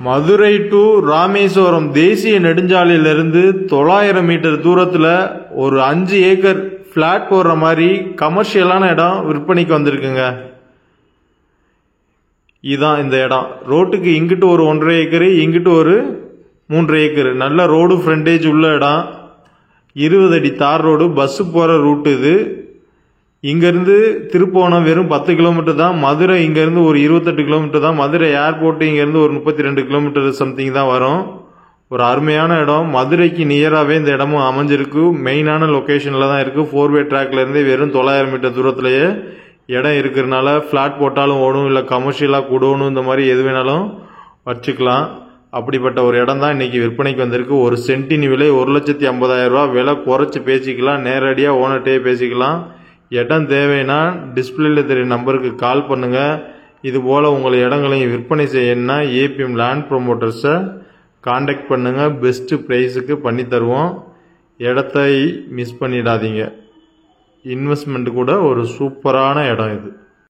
Madurai to Rameswaram தேசிய நெடுஞ்சாலையிலிருந்து 900 metre தூரத்தில் ஒரு 5 ஏக்கர் ஃப்ளாட் போடுற மாதிரி கமர்ஷியலான இடம் விற்பனைக்கு வந்திருக்குங்க. இதுதான் இந்த இடம். ரோட்டுக்கு இங்கிட்டு ஒரு 1.5 ஏக்கரு, இங்கிட்டு ஒரு 3 ஏக்கரு. நல்ல ரோடு ஃப்ரண்டேஜ் உள்ள இடம். 20 அடி தார் ரோடு, பஸ்ஸு போகிற ரூட்டு இது. இங்கேருந்து திருப்போணம் வெறும் 10 கிலோமீட்டர் தான். மதுரை இங்கேருந்து ஒரு 28 கிலோமீட்டர் தான். மதுரை ஏர்போர்ட்டு இங்கேருந்து ஒரு 32 கிலோமீட்டர் சம்திங் தான் வரும். ஒரு அருமையான இடம். மதுரைக்கு நியராகவே இந்த இடமும் அமைஞ்சிருக்கு. மெயினான லொக்கேஷனில் தான் இருக்குது. 4-வே ட்ராக்லேருந்தே வெறும் 900 மீட்டர் தூரத்துலேயே இடம் இருக்கிறதுனால ஃப்ளாட் போட்டாலும் ஓடும், இல்லை கமர்ஷியலாக கூடணும், இந்த மாதிரி எது வேணாலும் வச்சுக்கலாம். அப்படிப்பட்ட ஒரு இடம் தான் இன்றைக்கி விற்பனைக்கு வந்திருக்கு. ஒரு சென்டின் விலை 1,50,000 ரூபா. விலை குறைச்சி பேசிக்கலாம், நேரடியாக ஓனர்கிட்டே பேசிக்கலாம். இடம் தேவைன்னா டிஸ்பிளேல தெரிய நம்பருக்கு கால் பண்ணுங்கள். இதுபோல் உங்கள் இடங்களையும் விற்பனை செய்யணும்னா ஏபிஎம் லேண்ட் ப்ரொமோட்டர்ஸை காண்டாக்ட் பண்ணுங்கள். பெஸ்ட்டு ப்ரைஸுக்கு பண்ணி தருவோம். இடத்தை மிஸ் பண்ணிடாதீங்க. இன்வெஸ்ட்மெண்ட் கூட ஒரு சூப்பரான இடம் இது.